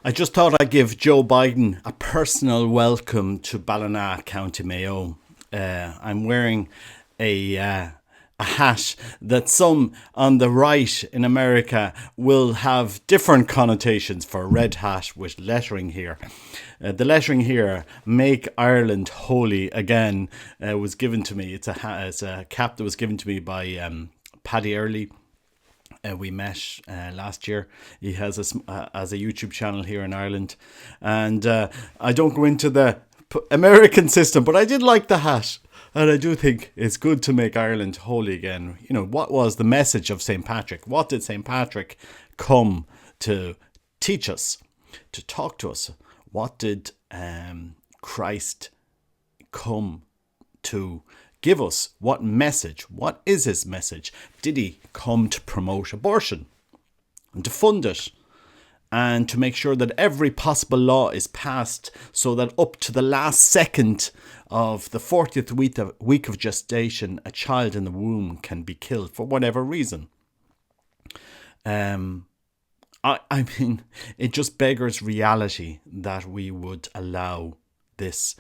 I just thought I'd give Joe Biden a personal welcome to Ballina, County Mayo. I'm wearing a hat that some on the right in America will have different connotations for. A red hat with lettering here. The lettering here, "Make Ireland Holy Again," was given to me. It's a cap that was given to me by Paddy Early. We met last year. He has a YouTube channel here in Ireland, and I don't go into the American system, but I did like the hat, and I do think it's good to make Ireland holy again. You know, what was the message of St. Patrick? What did St. Patrick come to teach us, to talk to us? What did Christ come to give us? What message? What is his message? Did he come to promote abortion and to fund it and to make sure that every possible law is passed so that up to the last second of the 40th week of gestation, a child in the womb can be killed for whatever reason? I mean, it just beggars reality that we would allow this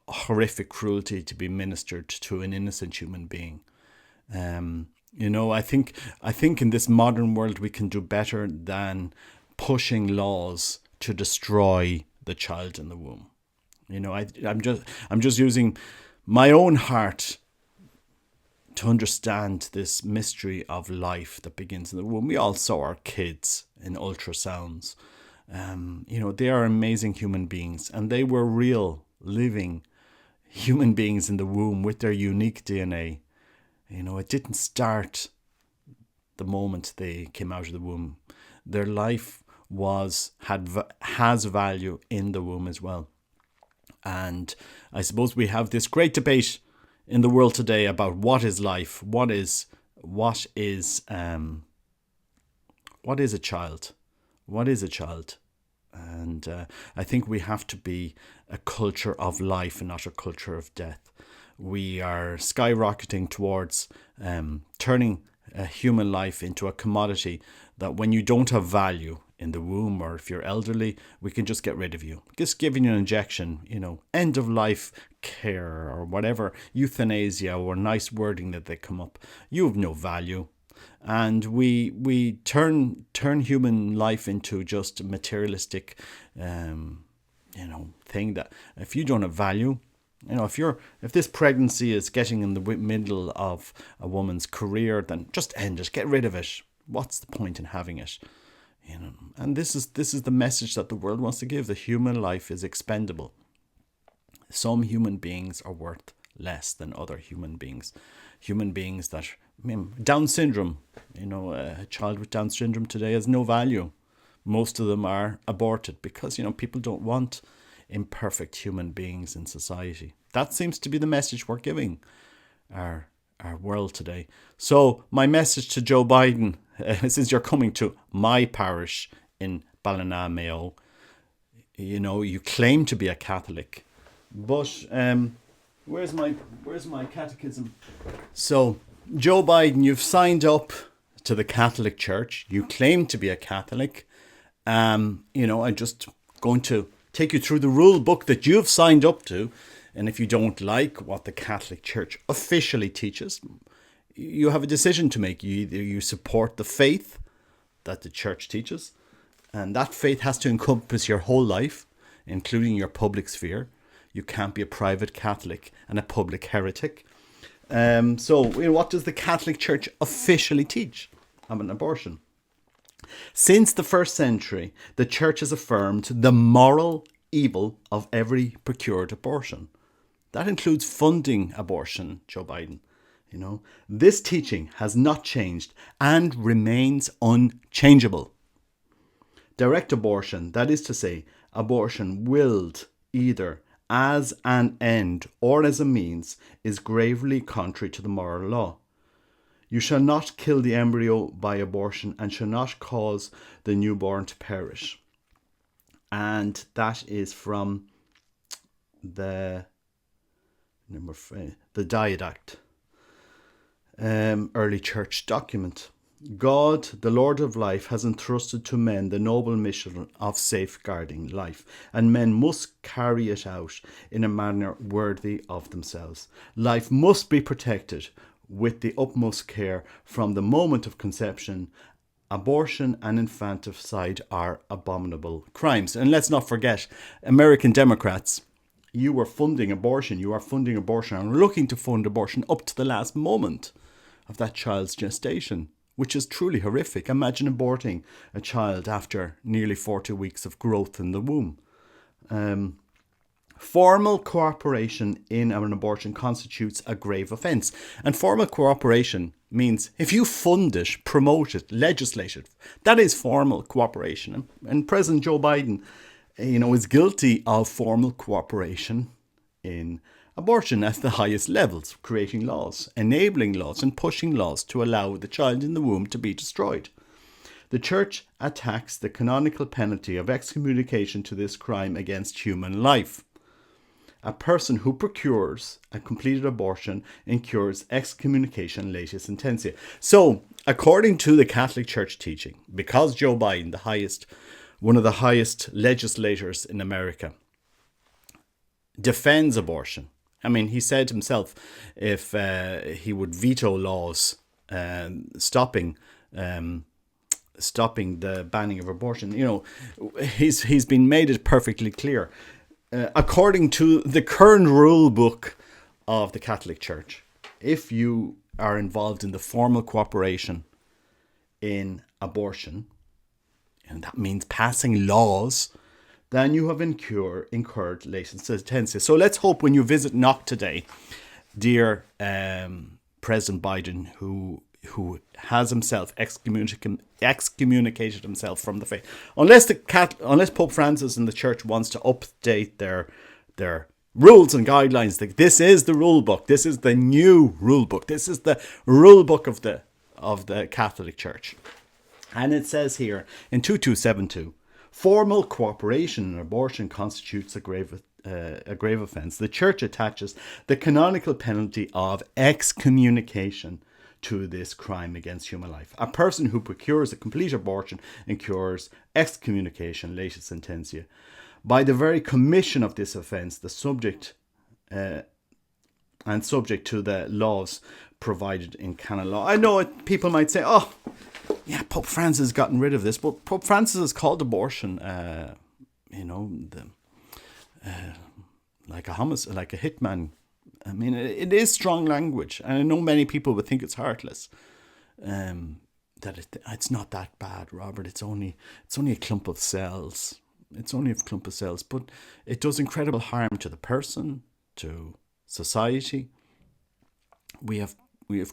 horrific cruelty to be ministered to an innocent human being. I think in this modern world we can do better than pushing laws to destroy the child in the womb. I'm just using my own heart to understand this mystery of life that begins in the womb. We all saw our kids in ultrasounds. They are amazing human beings, and they were real, living human beings in the womb with their unique DNA. It didn't start the moment they came out of the womb. Their life has value in the womb as well. And I suppose we have this great debate in the world today about what is life, what is a child, what is a child. And I think we have to be a culture of life and not a culture of death. We are skyrocketing towards turning a human life into a commodity that when you don't have value in the womb, or if you're elderly, we can just get rid of you. Just giving you an injection, end of life care or whatever, euthanasia or nice wording that they come up. You have no value. And we turn human life into just a materialistic, thing that if you don't have value, if this pregnancy is getting in the middle of a woman's career, then just end it, get rid of it. What's the point in having it? And this is the message that the world wants to give. The human life is expendable. Some human beings are worth less than other human beings. Human beings that, Down syndrome, a child with Down syndrome today has no value. Most of them are aborted because, people don't want imperfect human beings in society. That seems to be the message we're giving our world today. So my message to Joe Biden, since you're coming to my parish in Ballina, Mayo, you claim to be a Catholic, but where's my catechism? So Joe Biden, you've signed up to the Catholic Church. You claim to be a Catholic. I'm just going to take you through the rule book that you've signed up to. And if you don't like what the Catholic Church officially teaches, you have a decision to make. Either you support the faith that the Church teaches, and that faith has to encompass your whole life, including your public sphere. You can't be a private Catholic and a public heretic. So what does the Catholic Church officially teach on an abortion? Since the first century, the Church has affirmed the moral evil of every procured abortion. That includes funding abortion, Joe Biden. This teaching has not changed and remains unchangeable. Direct abortion, that is to say, abortion willed either as an end or as a means, is gravely contrary to the moral law. You shall not kill the embryo by abortion and shall not cause the newborn to perish. And that is from the Diet Act, early church document. God, the Lord of life, has entrusted to men the noble mission of safeguarding life, and men must carry it out in a manner worthy of themselves. Life must be protected with the utmost care from the moment of conception. Abortion and infanticide are abominable crimes. And let's not forget, American Democrats, you are funding abortion and are looking to fund abortion up to the last moment of that child's gestation, which is truly horrific. Imagine aborting a child after nearly 40 weeks of growth in the womb. Formal cooperation in an abortion constitutes a grave offence. And formal cooperation means if you fund it, promote it, legislate it, that is formal cooperation. And President Joe Biden, is guilty of formal cooperation in abortion at the highest levels, creating laws, enabling laws, and pushing laws to allow the child in the womb to be destroyed. The Church attacks the canonical penalty of excommunication to this crime against human life. A person who procures a completed abortion incurs excommunication latae sententiae. So, according to the Catholic Church teaching, because Joe Biden, one of the highest legislators in America, defends abortion. I mean, he said himself, if he would veto laws stopping the banning of abortion, he's been made it perfectly clear. According to the current rule book of the Catholic Church, if you are involved in the formal cooperation in abortion, and that means passing laws, then you have incurred latae sententiae. So let's hope when you visit Knock today, dear President Biden, who has himself excommunicated himself from the faith, unless Pope Francis and the Church wants to update their rules and guidelines. This is the rule book. This is the new rule book. This is the rule book of the Catholic Church, and it says here in 2272. Formal cooperation in abortion constitutes a grave offence. The Church attaches the canonical penalty of excommunication to this crime against human life. A person who procures a complete abortion incurs excommunication latae sententiae. By the very commission of this offence, the subject to the laws provided in Canon Law. I know people might say, "Oh, yeah, Pope Francis has gotten rid of this," but Pope Francis has called abortion, like a homicide, like a hitman. I mean, it is strong language, and I know many people would think it's heartless. That it's not that bad, Robert. It's only a clump of cells. It's only a clump of cells, but it does incredible harm to the person, to society. We have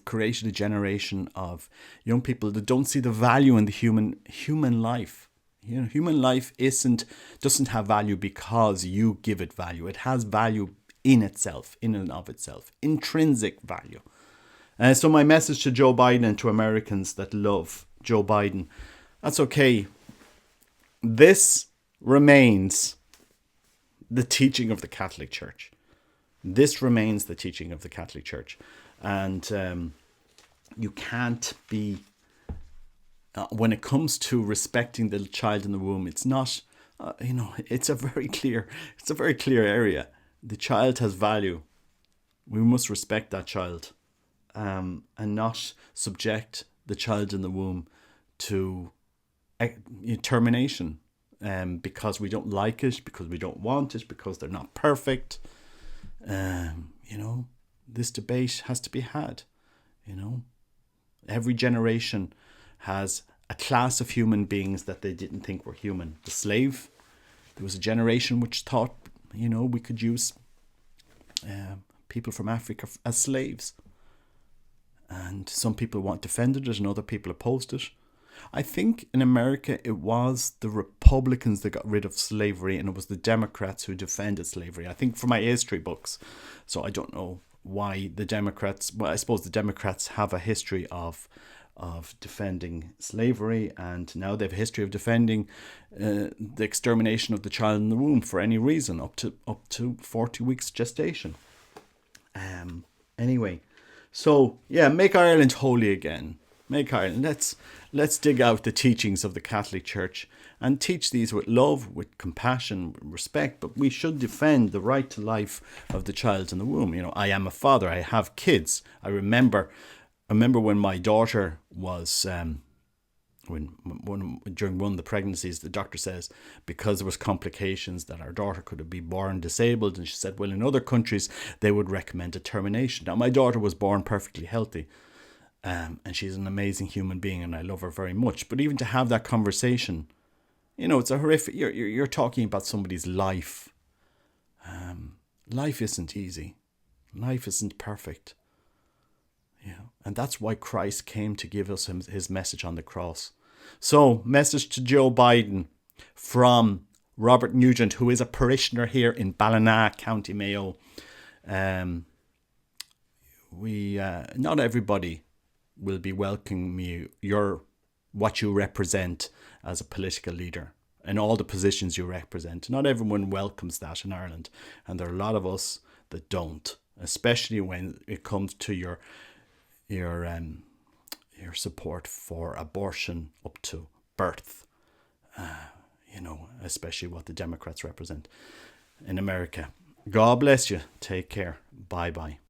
created a generation of young people that don't see the value in the human life. Human life doesn't have value because you give it value. It has value in itself, in and of itself, intrinsic value. So my message to Joe Biden and to Americans that love Joe Biden, that's okay. This remains the teaching of the Catholic Church. This remains the teaching of the Catholic Church. And you can't be, when it comes to respecting the child in the womb, it's not, it's a very clear area. The child has value. We must respect that child, and not subject the child in the womb to termination, because we don't like it, because we don't want it, because they're not perfect. This debate has to be had. Every generation has a class of human beings that they didn't think were human. The slave, there was a generation which thought, we could use people from Africa as slaves. And some people defended it and other people opposed it. I think in America it was the Republicans that got rid of slavery, and it was the Democrats who defended slavery. I think from my history books. So I don't know why the Democrats, I suppose the Democrats have a history of defending slavery, and now they have a history of defending the extermination of the child in the womb for any reason, up to 40 weeks gestation. Anyway, so yeah, make Ireland holy again. Make Ireland. Let's dig out the teachings of the Catholic Church and teach these with love, with compassion, with respect. But we should defend the right to life of the child in the womb. You know, I am a father. I have kids. I remember when my daughter was during one of the pregnancies, the doctor says because there was complications that our daughter could have been born disabled, and she said, well, in other countries they would recommend a termination. Now, my daughter was born perfectly healthy, and she's an amazing human being, and I love her very much. But even to have that conversation, you know, it's a horrific. You're talking about somebody's life. Life isn't easy. Life isn't perfect. Yeah, and that's why Christ came to give us his message on the cross. So, message to Joe Biden from Robert Nugent, who is a parishioner here in Ballina, County Mayo. Not everybody will be welcoming what you represent as a political leader and all the positions you represent. Not everyone welcomes that in Ireland, and there are a lot of us that don't, especially when it comes to your support for abortion up to birth, especially what the Democrats represent in America. God bless you. Take care. Bye-bye.